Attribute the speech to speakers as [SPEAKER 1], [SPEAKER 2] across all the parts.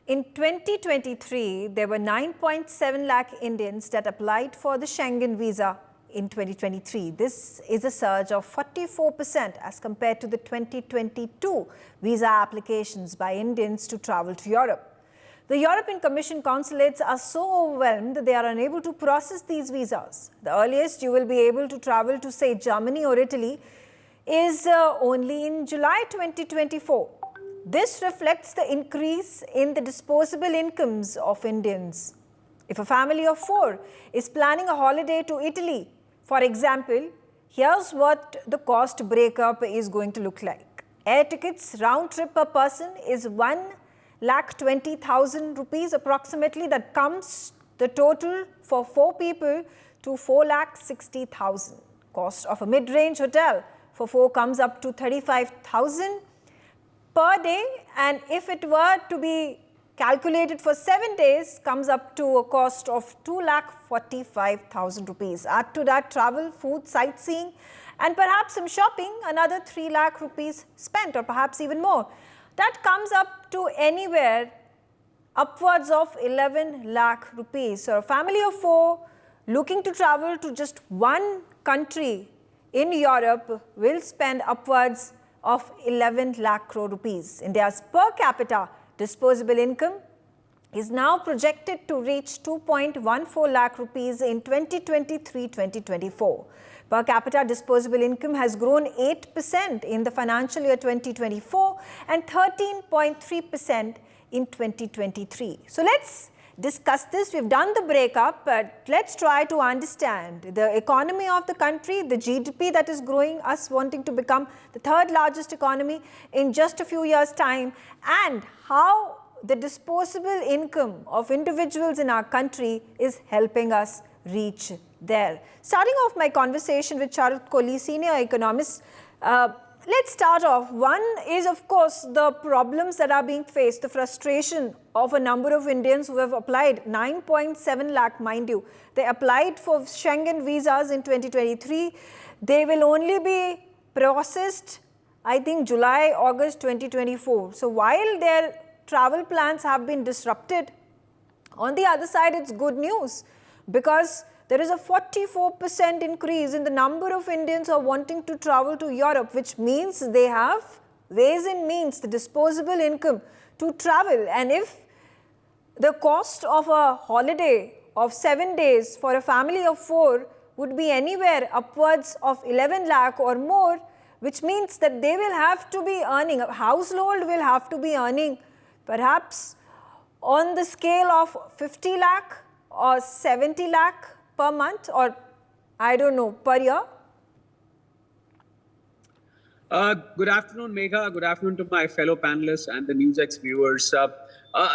[SPEAKER 1] In 2023, there were 9.7 lakh Indians that applied for the Schengen visa in 2023. This is a surge of 44% as compared to the 2022 visa applications by Indians to travel to Europe. The European Commission consulates are so overwhelmed that they are unable to process these visas. The earliest you will be able to travel to, say, Germany or Italy is only in July 2024. This reflects the increase in the disposable incomes of Indians. If a family of 4 is planning a holiday to Italy, for example, here's what the cost breakup is going to look like. Air tickets round trip per person is 1,20,000 rupees approximately. That comes the total for 4 people to 4,60,000. Cost of a mid-range hotel for 4 comes up to 35,000 per day, and if it were to be calculated for 7 days, comes up to a cost of 2,45,000 rupees. Add to that travel, food, sightseeing, and perhaps some shopping, another 3 lakh rupees spent, or perhaps even more. That comes up to anywhere upwards of 11 lakh rupees. So a family of 4 looking to travel to just one country in Europe will spend upwards of 11 lakh crore rupees. India's per capita disposable income is now projected to reach 2.14 lakh rupees in 2023-2024. Per capita disposable income has grown 8% in the financial year 2024 and 13.3% in 2023. So let's discuss this. We've done the breakup, but let's try to understand the economy of the country, the GDP that is growing, us wanting to become the 3rd largest economy in just a few years' time, and how the disposable income of individuals in our country is helping us reach there. Starting off my conversation with Charut Kohli, senior economist, let's start off. One is, of course, the problems that are being faced, the frustration of a number of Indians who have applied, 9.7 lakh, mind you. They applied for Schengen visas in 2023. They will only be processed, I think, July, August 2024. So while their travel plans have been disrupted, on the other side, it's good news, because there is a 44% increase in the number of Indians who are wanting to travel to Europe, which means they have ways and means, the disposable income to travel. And if the cost of a holiday of 7 days for a family of 4 would be anywhere upwards of 11 lakh or more, which means that they will have to be earning, a household will have to be earning perhaps on the scale of 50 lakh or 70 lakh per month, or I don't know, per year?
[SPEAKER 2] Good afternoon, Megha. Good afternoon to my fellow panelists and the NewsX viewers.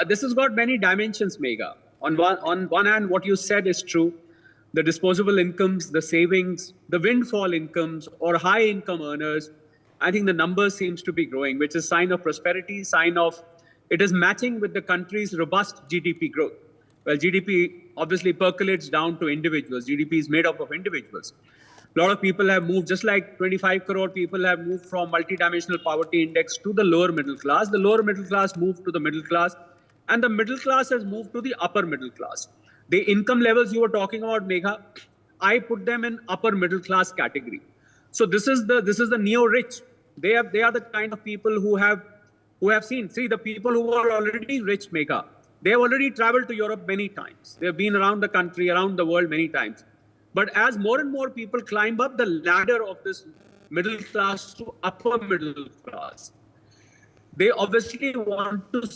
[SPEAKER 2] This has got many dimensions, Megha. On one hand, what you said is true. The disposable incomes, the savings, the windfall incomes or high income earners, I think the number seems to be growing, which is sign of prosperity, sign of it is matching with the country's robust GDP growth. Well, GDP obviously percolates down to individuals. GDP is made up of individuals. A lot of people have moved, just like 25 crore people have moved from multidimensional poverty index to the lower middle class. The lower middle class moved to the middle class, and the middle class has moved to the upper middle class. The income levels you were talking about, Megha, I put them in upper middle class category. So this is the neo-rich. They are the kind of people who have seen. See, the people who are already rich, Megha, they have already traveled to Europe many times. They have been around the country, around the world many times. But as more and more people climb up the ladder of this middle class to upper middle class, they obviously want to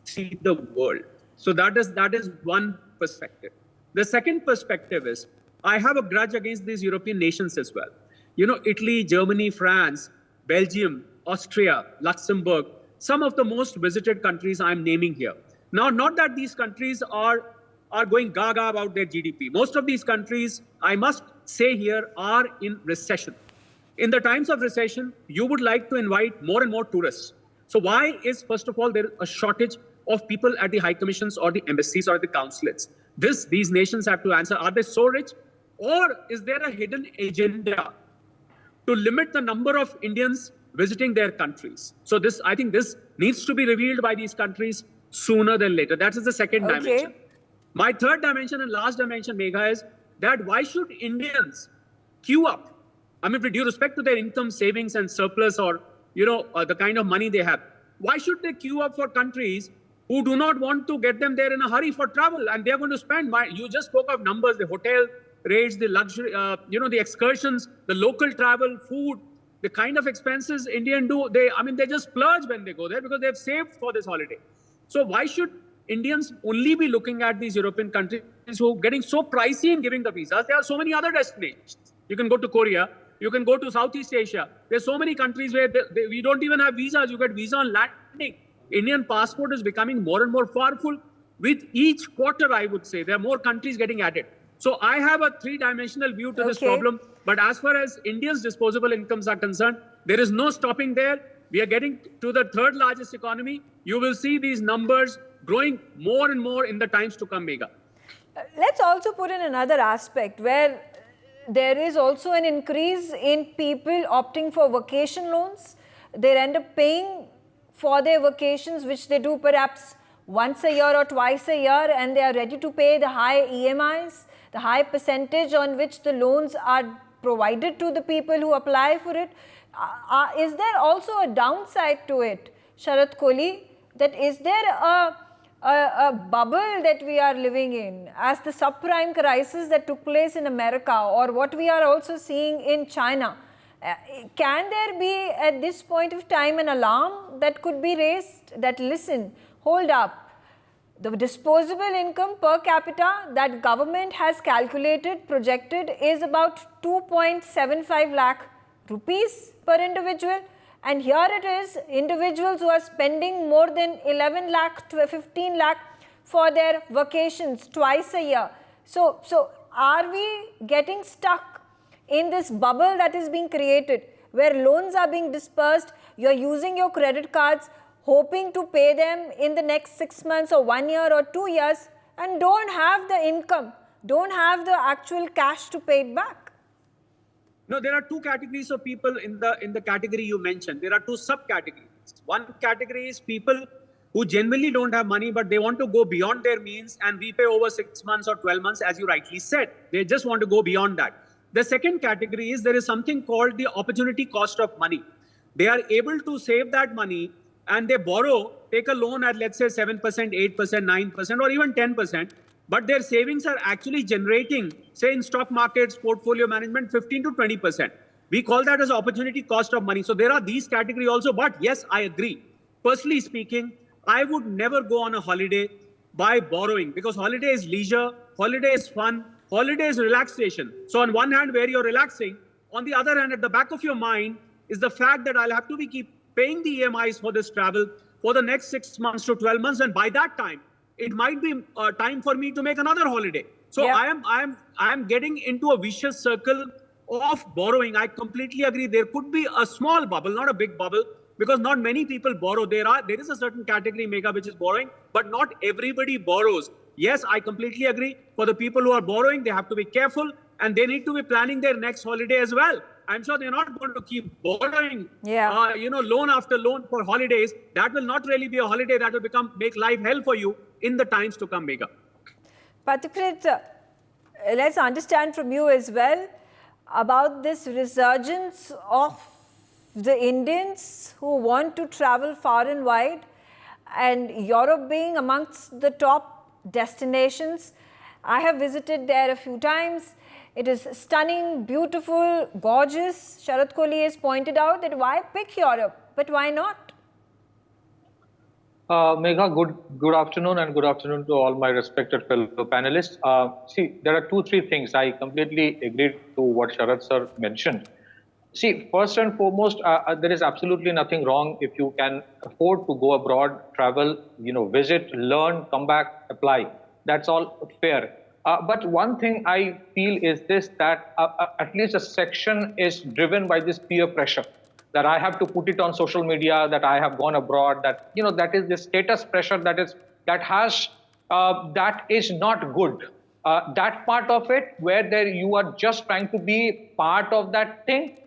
[SPEAKER 2] see the world. So that is one perspective. The second perspective is, I have a grudge against these European nations as well. You know, Italy, Germany, France, Belgium, Austria, Luxembourg, some of the most visited countries I'm naming here. Now, not that these countries are going gaga about their GDP. Most of these countries, I must say here, are in recession. In the times of recession, you would like to invite more and more tourists. So why is, first of all, there a shortage of people at the high commissions or the embassies or the consulates? These nations have to answer, are they so rich? Or is there a hidden agenda to limit the number of Indians visiting their countries? So I think this needs to be revealed by these countries sooner than later. That is the second
[SPEAKER 1] Okay.
[SPEAKER 2] dimension. My third dimension and last dimension, Megha, is that why should Indians queue up? I mean, with due respect to their income, savings, and surplus, or the kind of money they have, why should they queue up for countries who do not want to get them there in a hurry for travel, and they're going to spend? You just spoke of numbers: the hotel rates, the luxury, the excursions, the local travel, food, the kind of expenses Indians do. They just splurge when they go there because they've saved for this holiday. So why should Indians only be looking at these European countries who are getting so pricey in giving the visas? There are so many other destinations. You can go to Korea. You can go to Southeast Asia. There's so many countries where we don't even have visas. You get visa on landing. Indian passport is becoming more and more powerful. With each quarter, I would say, there are more countries getting added. So I have a three-dimensional view to this problem. But as far as India's disposable incomes are concerned, there is no stopping there. We are getting to the third largest economy. You will see these numbers growing more and more in the times to come, Megha.
[SPEAKER 1] Let's also put in another aspect where there is also an increase in people opting for vacation loans. They end up paying for their vacations, which they do perhaps once a year or twice a year, and they are ready to pay the high EMIs, the high percentage on which the loans are provided to the people who apply for it. Is there also a downside to it, Sharat Kohli? That is there a bubble that we are living in, as the subprime crisis that took place in America, or what we are also seeing in China? Can there be at this point of time an alarm that could be raised that, listen, hold up, the disposable income per capita that government has calculated, projected, is about 2.75 lakh rupees per individual, and here it is, individuals who are spending more than 11 lakh to 15 lakh for their vacations twice a year. So are we getting stuck in this bubble that is being created, where loans are being dispersed, you're using your credit cards, hoping to pay them in the next 6 months or 1 year or 2 years, and don't have the income, don't have the actual cash to pay it back?
[SPEAKER 2] No, there are two categories of people in the category you mentioned. There are two subcategories. One category is people who genuinely don't have money, but they want to go beyond their means and repay over 6 months or 12 months, as you rightly said. They just want to go beyond that. The second category is there is something called the opportunity cost of money. They are able to save that money and they borrow, take a loan at, let's say, 7%, 8%, 9%, or even 10%. But their savings are actually generating, say in stock markets, portfolio management, 15 to 20%. We call that as opportunity cost of money. So there are these categories also. But yes, I agree. Personally speaking, I would never go on a holiday by borrowing, because holiday is leisure, holiday is fun, holiday is relaxation. So on one hand, where you're relaxing, on the other hand, at the back of your mind is the fact that I'll have to keep paying the EMIs for this travel for the next 6 months to 12 months. And by that time, it might be time for me to make another holiday. So yeah. I am getting into a vicious circle of borrowing. I completely agree. There could be a small bubble, not a big bubble, because not many people borrow. There is a certain category, Megha, which is borrowing, but not everybody borrows. Yes, I completely agree. For the people who are borrowing, they have to be careful, and they need to be planning their next holiday as well. I'm sure they're not going to keep borrowing, loan after loan for holidays. That will not really be a holiday. That will make life hell for you in the times to come, Megha.
[SPEAKER 1] Patikrit, let's understand from you as well about this resurgence of the Indians who want to travel far and wide, and Europe being amongst the top destinations. I have visited there a few times. It is stunning, beautiful, gorgeous. Sharat Kohli has pointed out that why pick Europe, but why not?
[SPEAKER 3] Megha, good afternoon, and good afternoon to all my respected fellow panelists. See, there are 2-3 things. I completely agree to what Sharat sir mentioned. See, first and foremost, there is absolutely nothing wrong if you can afford to go abroad, travel, visit, learn, come back, apply. That's all fair. But one thing I feel is this, that at least a section is driven by this peer pressure, that I have to put it on social media, that I have gone abroad, that, that is the status pressure that is not good. That part of it, where you are just trying to be part of that thing,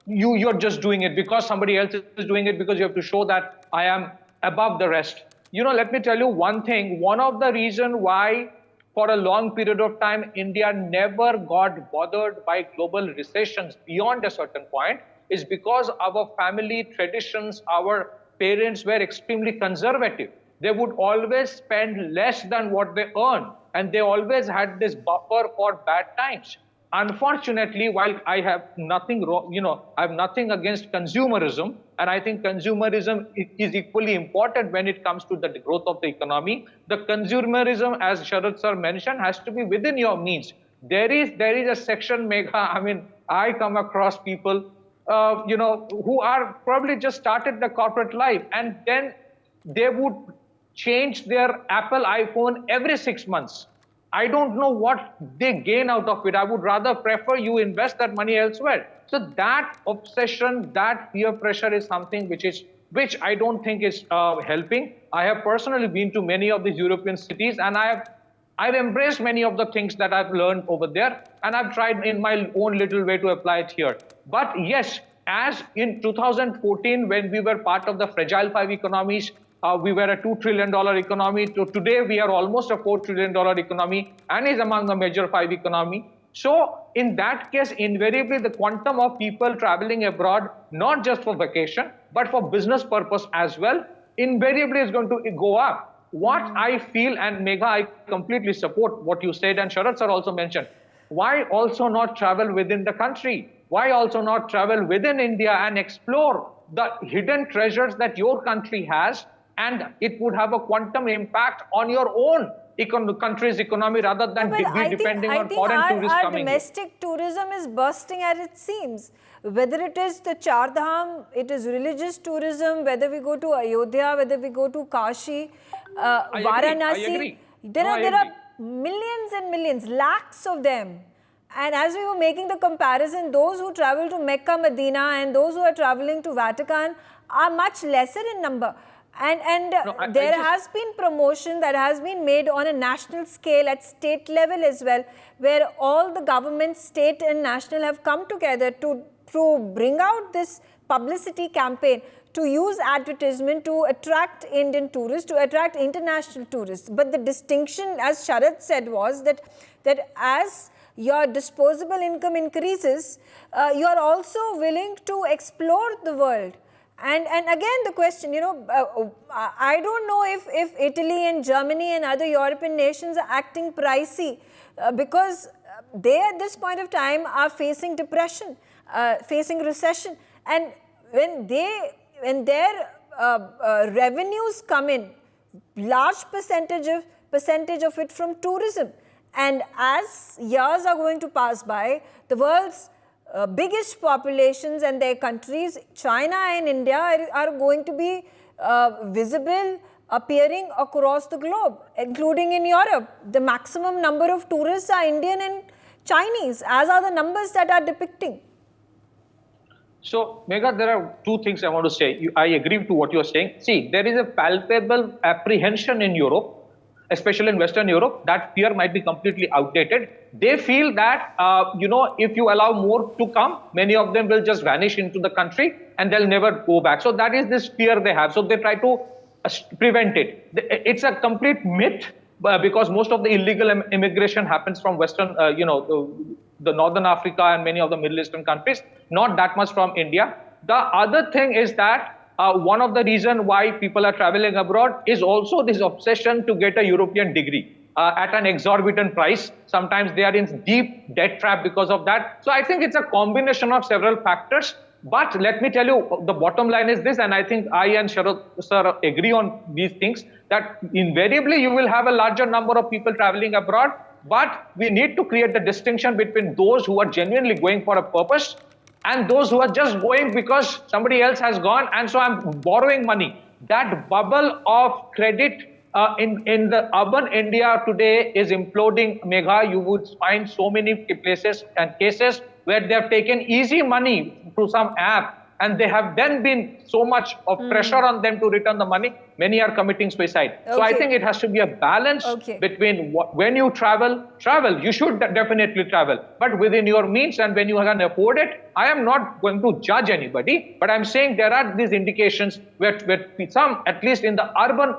[SPEAKER 3] you're just doing it because somebody else is doing it, because you have to show that I am above the rest. let me tell you one thing. One of the reasons why for a long period of time, India never got bothered by global recessions beyond a certain point is because our family traditions, our parents were extremely conservative. They would always spend less than what they earn, and they always had this buffer for bad times. Unfortunately, while I have nothing wrong, I have nothing against consumerism, and I think consumerism is equally important when it comes to the growth of the economy. The consumerism, as Sharad sir mentioned, has to be within your means. There is a section, Megha. I mean, I come across people, who are probably just started the corporate life, and then they would change their Apple iPhone every 6 months. I don't know what they gain out of it. I would rather prefer you invest that money elsewhere. So that obsession, that peer pressure is something which I don't think is helping. I have personally been to many of these European cities, and I've embraced many of the things that I've learned over there, and I've tried in my own little way to apply it here. But yes, as in 2014, when we were part of the fragile five economies, we were a $2 trillion economy. Today, we are almost a $4 trillion economy and is among the major five economy. So in that case, invariably, the quantum of people traveling abroad, not just for vacation, but for business purpose as well, invariably is going to go up. What I feel, and Megha, I completely support what you said, and Sharad sir also mentioned, why also not travel within the country? Why also not travel within India and explore the hidden treasures that your country has? And it would have a quantum impact on your own country's economy rather than be depending on foreign tourists coming here.
[SPEAKER 1] Domestic tourism is bursting at its seams. Whether it is the Char Dham, it is religious tourism, whether we go to Ayodhya, whether we go to Kashi, Varanasi. There are millions and millions, lakhs of them. And as we were making the comparison, those who travel to Mecca, Medina, and those who are traveling to Vatican are much lesser in number. And there has been promotion that has been made on a national scale at state level as well, where all the governments, state and national, have come together to bring out this publicity campaign, to use advertisement to attract Indian tourists, to attract international tourists. But the distinction, as Sharad said, was that as your disposable income increases, you are also willing to explore the world. And again, the question, I don't know if Italy and Germany and other European nations are acting pricey because they at this point of time are facing depression, facing recession. And when their revenues come in, large percentage of it from tourism. And as years are going to pass by, the world's biggest populations and their countries, China and India, are going to be visible, appearing across the globe, including in Europe. The maximum number of tourists are Indian and Chinese, as are the numbers that are depicting.
[SPEAKER 3] So, Megha, there are two things I want to say. I agree to what you are saying. See, there is a palpable apprehension in Europe, especially in Western Europe, that fear might be completely outdated. They feel that, if you allow more to come, many of them will just vanish into the country and they'll never go back. So that is this fear they have. So they try to prevent it. It's a complete myth because most of the illegal immigration happens from Western, the Northern Africa and many of the Middle Eastern countries, not that much from India. The other thing is that one of the reasons why people are traveling abroad is also this obsession to get a European degree at an exorbitant price. Sometimes they are in deep debt trap because of that. So I think it's a combination of several factors. But let me tell you, the bottom line is this, and I think I and Sharad sir agree on these things, that invariably you will have a larger number of people traveling abroad, but we need to create the distinction between those who are genuinely going for a purpose and those who are just going because somebody else has gone and so I'm borrowing money. That bubble of credit in the urban India today is imploding, Megha. You would find so many places and cases where they have taken easy money through some app and they have then been so much of pressure on them to return the money. Many are committing suicide. Okay. So I think it has to be a balance between when you travel, you should definitely travel, but within your means and when you can afford it. I am not going to judge anybody, but I'm saying there are these indications where some, at least in the urban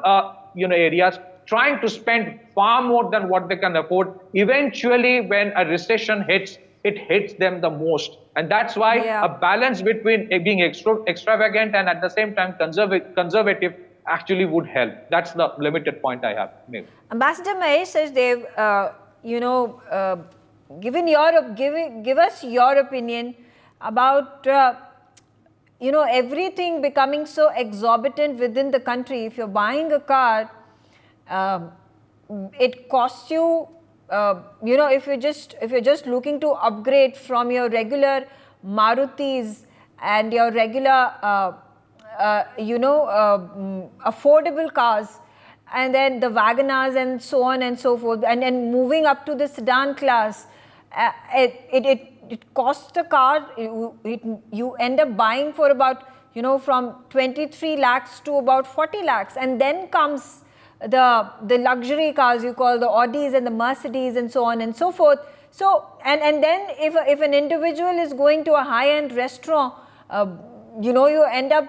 [SPEAKER 3] areas, trying to spend far more than what they can afford. Eventually, when a recession hits, it hits them the most. And that's why a balance between being extravagant and at the same time conservative actually would help. That's the limited point I have made.
[SPEAKER 1] Ambassador Mahesh says they've, give us your opinion about, everything becoming so exorbitant within the country. If you're buying a car, it costs you, if you're just looking to upgrade from your regular Marutis and your regular, affordable cars, and then the Wagonars and so on and so forth, and then moving up to the sedan class, it costs the car, you end up buying for about, from 23 lakhs to about 40 lakhs. And then comes the luxury cars you call the Audis and the Mercedes and so on and so forth. So, and then if an individual is going to a high-end restaurant, you end up,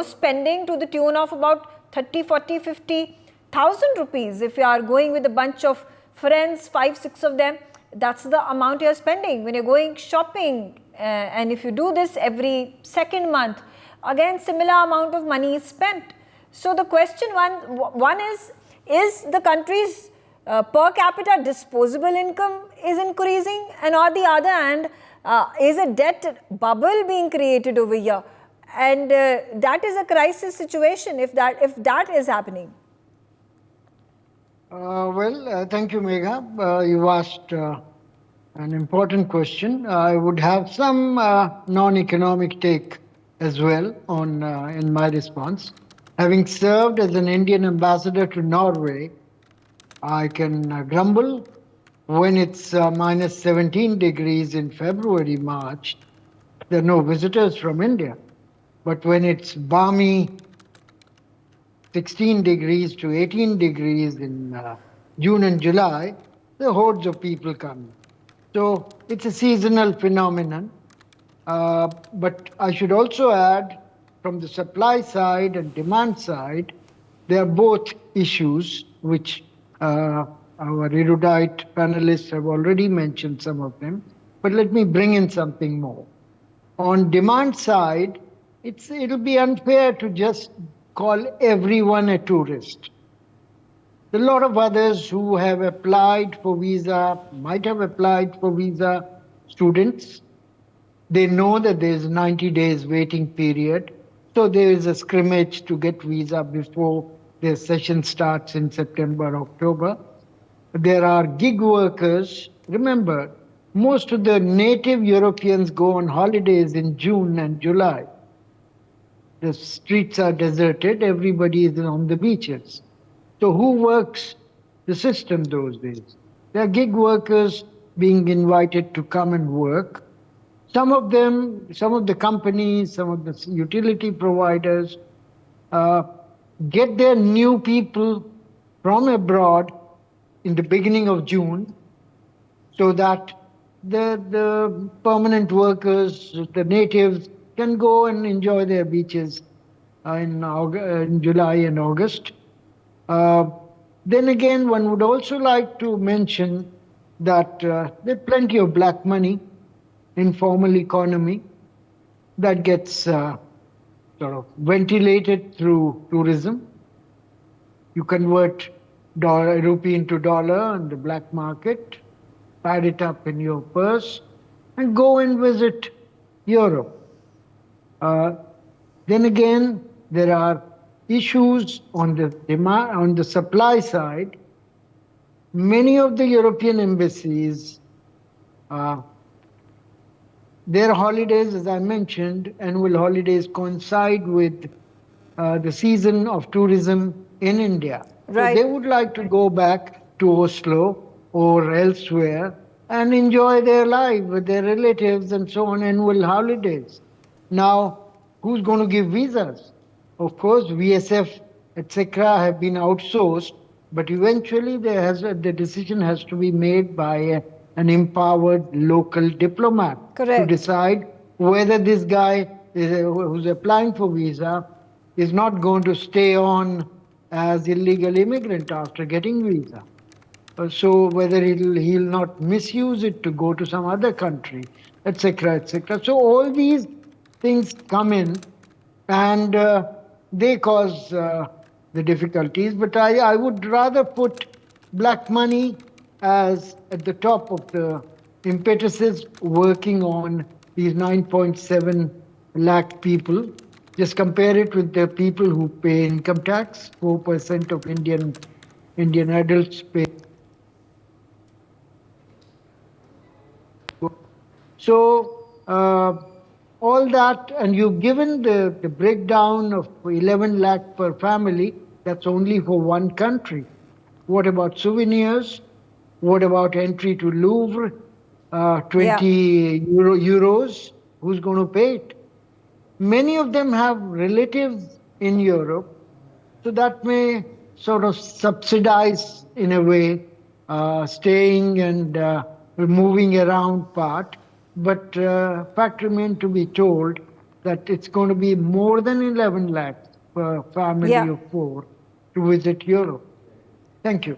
[SPEAKER 1] spending to the tune of about 30, 40, 50,000 rupees. If you are going with a bunch of friends, 5, 6 of them, that's the amount you're spending. When you're going shopping, and if you do this every second month, again, similar amount of money is spent. So the question one is the country's per capita disposable income is increasing, and on the other hand, is a debt bubble being created over here? And that is a crisis situation if that is happening.
[SPEAKER 4] Thank you, Megha. You asked an important question. I would have some non-economic take as well on in my response. Having served as an Indian ambassador to Norway, I can grumble when it's minus 17 degrees in February, March. There are no visitors from India. But when it's balmy 16 degrees to 18 degrees in June and July, the hordes of people come. So it's a seasonal phenomenon. But I should also add, from the supply side and demand side, there are both issues which our erudite panelists have already mentioned some of them. But let me bring in something more. On demand side, it'll be unfair to just call everyone a tourist. There are a lot of others who have applied for visa, might have applied for visa, students. They know that there's a 90 days waiting period. So there is a scrimmage to get visa before their session starts in September, October. There are gig workers. Remember, most of the native Europeans go on holidays in June and July. The streets are deserted, everybody is on the beaches. So who works the system those days? There are gig workers being invited to come and work. Some of them, some of the companies, some of the utility providers get their new people from abroad in the beginning of June so that the permanent workers, the natives, can go and enjoy their beaches in July and August. Then again, one would also like to mention that there's plenty of black money, informal economy, that gets sort of ventilated through tourism. You convert rupee into dollar on the black market, pad it up in your purse, and go and visit Europe. Then again, there are issues on the demand, on the supply side. Many of the European embassies, their holidays, as I mentioned, annual holidays coincide with the season of tourism in India.
[SPEAKER 1] Right.
[SPEAKER 4] So they would like to go back to Oslo or elsewhere and enjoy their life with their relatives and so on, annual holidays. Now, who's going to give visas? Of course, VSF, etc., have been outsourced, but eventually the decision has to be made by an empowered local diplomat.
[SPEAKER 1] Correct.
[SPEAKER 4] To decide whether this guy who's applying for visa is not going to stay on as illegal immigrant after getting visa. So whether he'll not misuse it to go to some other country, etc., etc. So all these things come in, and they cause the difficulties. But I would rather put black money as at the top of the impetuses working on these 9.7 lakh people. Just compare it with the people who pay income tax. 4% of Indian adults pay. So all that, and you've given the breakdown of 11 lakh per family. That's only for one country. What about souvenirs? What about entry to Louvre? 20 euros. Who's going to pay it? Many of them have relatives in Europe, so that may sort of subsidize, in a way, staying and moving around part. But fact remains to be told that it's going to be more than 11 lakhs per family of 4 to visit Europe. Thank you.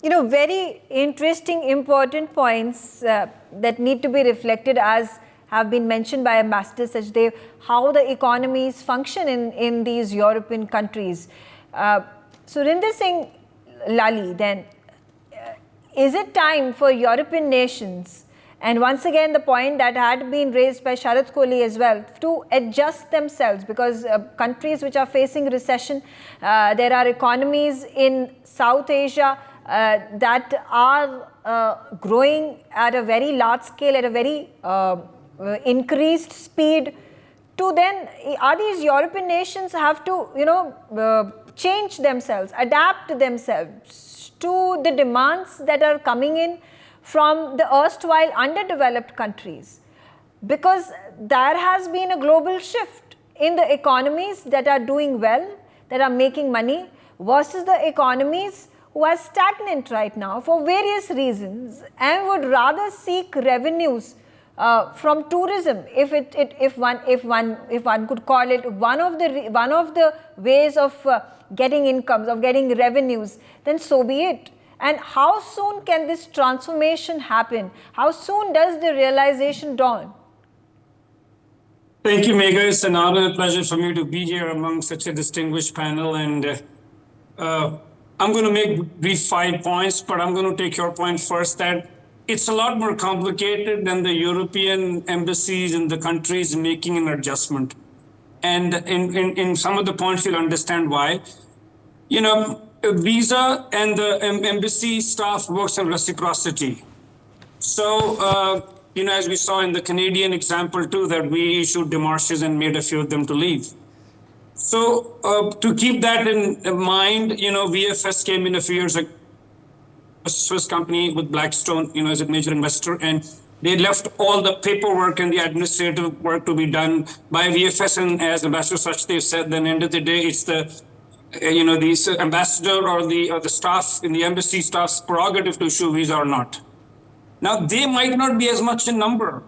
[SPEAKER 1] Very interesting, important points that need to be reflected, as have been mentioned by Ambassador Sachdev, how the economies function in these European countries. Surinder Singh Lali, then, is it time for European nations, and once again the point that had been raised by Sharath Kohli as well, to adjust themselves, because countries which are facing recession, there are economies in South Asia that are growing at a very large scale, at a very increased speed, to then, are these European nations have to, change themselves, adapt themselves to the demands that are coming in from the erstwhile underdeveloped countries, because there has been a global shift in the economies that are doing well, that are making money, versus the economies who are stagnant right now for various reasons and would rather seek revenues from tourism, if one could call it one of the ways of getting incomes, of getting revenues, then so be it. And how soon can this transformation happen? How soon does the realization dawn?
[SPEAKER 5] Thank you, Megha. It's an honor and pleasure for me to be here among such a distinguished panel. And I'm going to make brief 5 points, but I'm going to take your point first, that it's a lot more complicated than the European embassies in the countries making an adjustment. And in some of the points, you'll understand why. Visa and the embassy staff works on reciprocity. So, as we saw in the Canadian example too, that we issued demarches and made a few of them to leave. So to keep that in mind, VFS came in a few years ago, a Swiss company with Blackstone, as a major investor, and they left all the paperwork and the administrative work to be done by VFS. And as Ambassador Sachdev said, at the end of the day, it's the the ambassador or the staff in the embassy staff's prerogative to issue visa or not. Now, they might not be as much in number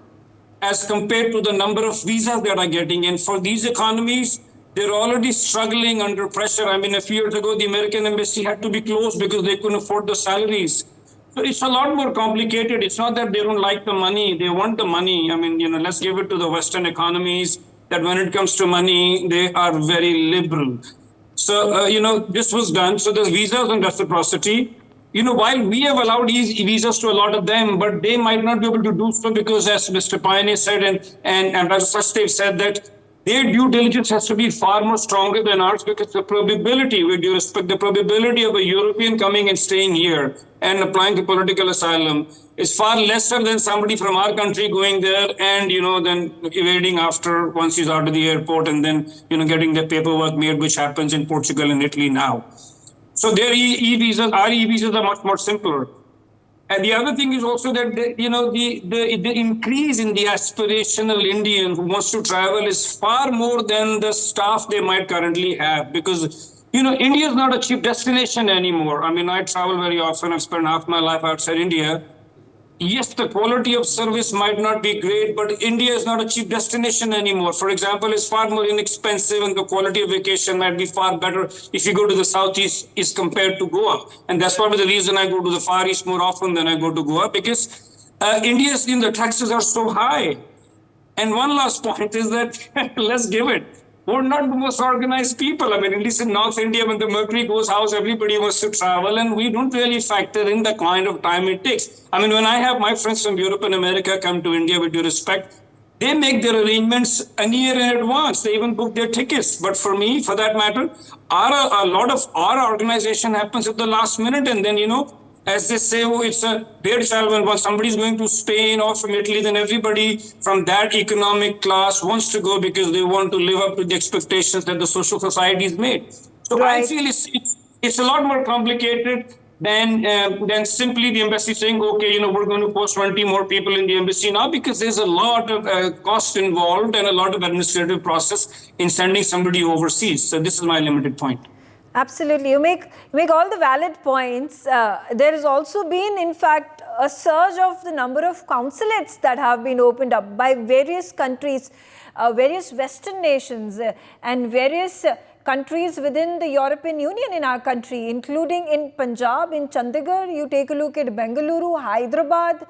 [SPEAKER 5] as compared to the number of visas that are getting. And for these economies, they're already struggling under pressure. I mean, a few years ago, the American embassy had to be closed because they couldn't afford the salaries. So it's a lot more complicated. It's not that they don't like the money. They want the money. I mean, let's give it to the Western economies that when it comes to money, they are very liberal. So, this was done. So there's visas and reciprocity. While we have allowed visas to a lot of them, but they might not be able to do so because, as Mr. Payane said, and Ambassador Sachdev said, that their due diligence has to be far more stronger than ours, because the probability, with due respect, the probability of a European coming and staying here and applying for political asylum is far lesser than somebody from our country going there and, then evading after once he's out of the airport and then, getting the paperwork made, which happens in Portugal and Italy now. So their e-visas, our e-visas are much more simpler. And the other thing is also that, the increase in the aspirational Indian who wants to travel is far more than the staff they might currently have, because, India is not a cheap destination anymore. I mean, I travel very often. I've spent half my life outside India. yes, the quality of service might not be great, but India is not a cheap destination anymore. For example, it's far more inexpensive and the quality of vacation might be far better if you go to the Southeast is compared to Goa. And that's probably the reason I go to the Far East more often than I go to Goa, because India's the taxes are so high. And one last point is that, let's give it, we're not the most organized people. I mean, at least in North India, when the mercury goes house, everybody wants to travel, and we don't really factor in the kind of time it takes. I mean, when I have my friends from Europe and America come to India, with due respect, they make their arrangements a year in advance. They even book their tickets. But for me, for that matter, a lot of our organization happens at the last minute, and then, as they say, oh, it's a bear child when somebody's going to Spain or from Italy, then everybody from that economic class wants to go because they want to live up to the expectations that the social society has made. So
[SPEAKER 1] Right.
[SPEAKER 5] I feel it's a lot more complicated than simply the embassy saying, okay, we're going to post 20 more people in the embassy now, because there's a lot of cost involved and a lot of administrative process in sending somebody overseas. So this is my limited point.
[SPEAKER 1] Absolutely. You make all the valid points. There has also been, in fact, a surge of the number of consulates that have been opened up by various countries, various Western nations, and various countries within the European Union in our country, including in Punjab, in Chandigarh. You take a look at Bengaluru, Hyderabad,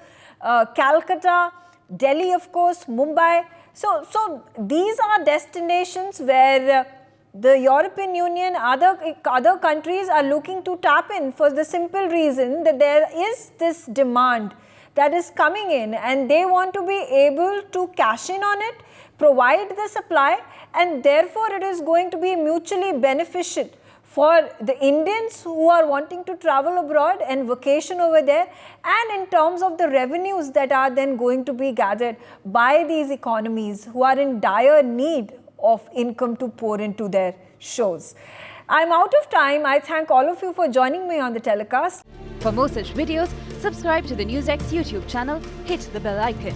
[SPEAKER 1] Calcutta, Delhi, of course, Mumbai. So these are destinations where the European Union, other countries are looking to tap in, for the simple reason that there is this demand that is coming in, and they want to be able to cash in on it, provide the supply, and therefore it is going to be mutually beneficial for the Indians who are wanting to travel abroad and vacation over there, and in terms of the revenues that are then going to be gathered by these economies who are in dire need of income to pour into their shows. I'm out of time. I thank all of you for joining me on the telecast.
[SPEAKER 6] For more such videos, subscribe to the NewsX YouTube channel, hit the bell icon.